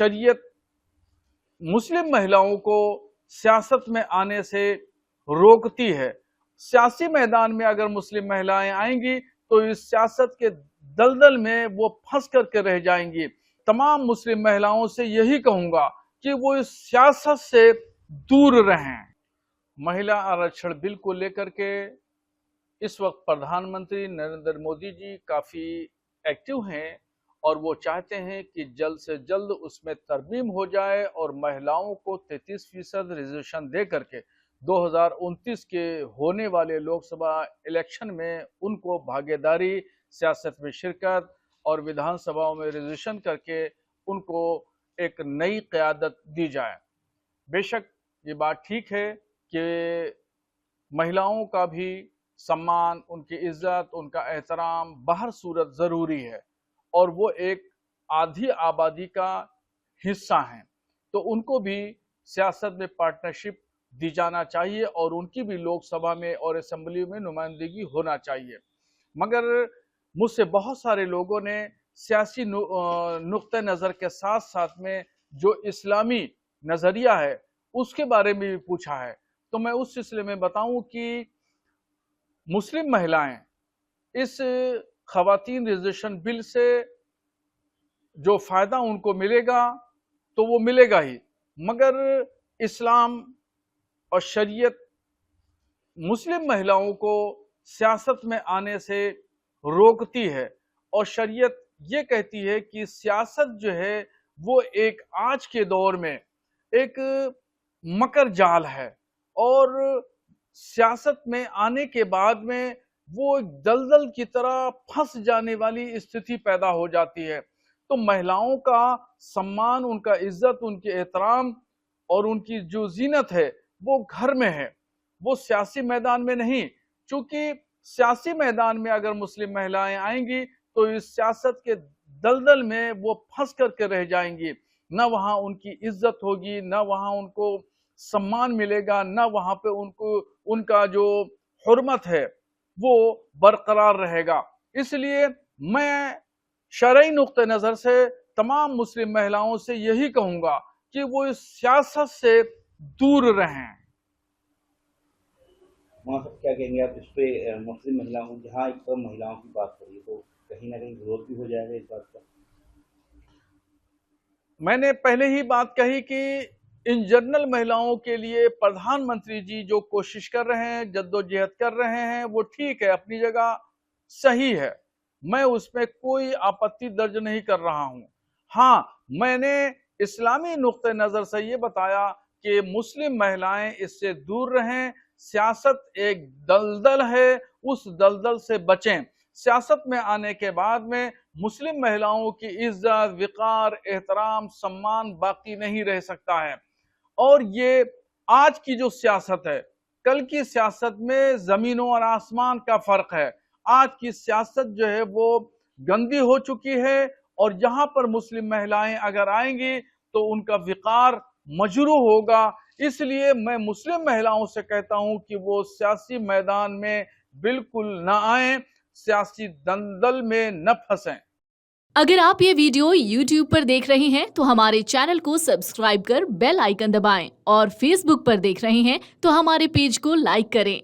शरीयत मुस्लिम महिलाओं को सियासत में आने से रोकती है। सियासी मैदान में अगर मुस्लिम महिलाएं आएंगी तो इस सियासत के दलदल में वो फंस करके रह जाएंगी। तमाम मुस्लिम महिलाओं से यही कहूंगा कि वो इस सियासत से दूर रहें। महिला आरक्षण बिल को लेकर के इस वक्त प्रधानमंत्री नरेंद्र मोदी जी काफी एक्टिव हैं और वो चाहते हैं कि जल्द से जल्द उसमें तरमीम हो जाए और महिलाओं को 33% रिजर्वेशन दे करके 2029 के होने वाले लोकसभा इलेक्शन में उनको भागीदारी, सियासत में शिरकत और विधानसभाओं में रिजर्वेशन करके उनको एक नई क़यादत दी जाए। बेशक ये बात ठीक है कि महिलाओं का भी सम्मान, उनकी इज्जत, उनका एहतराम बाहर सूरत ज़रूरी है और वो एक आधी आबादी का हिस्सा हैं, तो उनको भी सियासत में पार्टनरशिप दी जाना चाहिए और उनकी भी लोकसभा में और असेंबली में नुमाइंदगी होना चाहिए। मगर मुझसे बहुत सारे लोगों ने सियासी नुक्ते नज़र के साथ साथ में जो इस्लामी नज़रिया है उसके बारे में भी पूछा है, तो मैं उस सिलसिले में बताऊं कि मुस्लिम महिलाएं इस ख़वातीन रिजर्वेशन बिल से जो फ़ायदा उनको मिलेगा तो वो मिलेगा ही, मगर इस्लाम और शरीयत मुस्लिम महिलाओं को सियासत में आने से रोकती है और शरीयत ये कहती है कि सियासत जो है वो एक आज के दौर में एक मकर जाल है और सियासत में आने के बाद में वो एक दलदल की तरह फंस जाने वाली स्थिति पैदा हो जाती है। तो महिलाओं का सम्मान, उनका इज्जत, उनके एहतराम और उनकी जो जीनत है वो घर में है, वो सियासी मैदान में नहीं। चूंकि सियासी मैदान में अगर मुस्लिम महिलाएं आएंगी तो इस सियासत के दलदल में वो फंस करके रह जाएंगी। न वहाँ उनकी इज्जत होगी, न वहाँ उनको सम्मान मिलेगा, न वहाँ पे उनको उनका जो हुर्मत है वो बरकरार रहेगा। इसलिए मैं शरई नुक्ते नज़र से तमाम मुस्लिम महिलाओं से यही कहूँगा कि वो इस सियासत से दूर रहें। वहाँ सब क्या कहेंगे आप इस पे? मुस्लिम महिलाओं, जहाँ एक तो महिलाओं की बात करिए तो कहीं ना कहीं विरोध भी हो जाएगा इस बात का। मैंने पहले ही बात कही कि इन जनरल महिलाओं के लिए प्रधानमंत्री जी जो कोशिश कर रहे हैं, जद्दोजहद कर रहे हैं, वो ठीक है, अपनी जगह सही है, मैं उसमें कोई आपत्ति दर्ज नहीं कर रहा हूं। हाँ, मैंने इस्लामी नुक्ते नज़र से ये बताया कि मुस्लिम महिलाएं इससे दूर रहें। सियासत एक दलदल है, उस दलदल से बचें। सियासत में आने के बाद में मुस्लिम महिलाओं की इज्जत, विकार, एहतराम, सम्मान बाकी नहीं रह सकता है। और ये आज की जो सियासत है, कल की सियासत में जमीनों और आसमान का फर्क है। आज की सियासत जो है वो गंदी हो चुकी है और जहां पर मुस्लिम महिलाएं अगर आएंगी तो उनका विकार मजरूह होगा। इसलिए मैं मुस्लिम महिलाओं से कहता हूं कि वो सियासी मैदान में बिल्कुल न आएं, सियासी दलदल में न फंसें। अगर आप ये वीडियो YouTube पर देख रहे हैं तो हमारे चैनल को सब्सक्राइब कर बेल आइकन दबाएं और Facebook पर देख रहे हैं तो हमारे पेज को लाइक करें।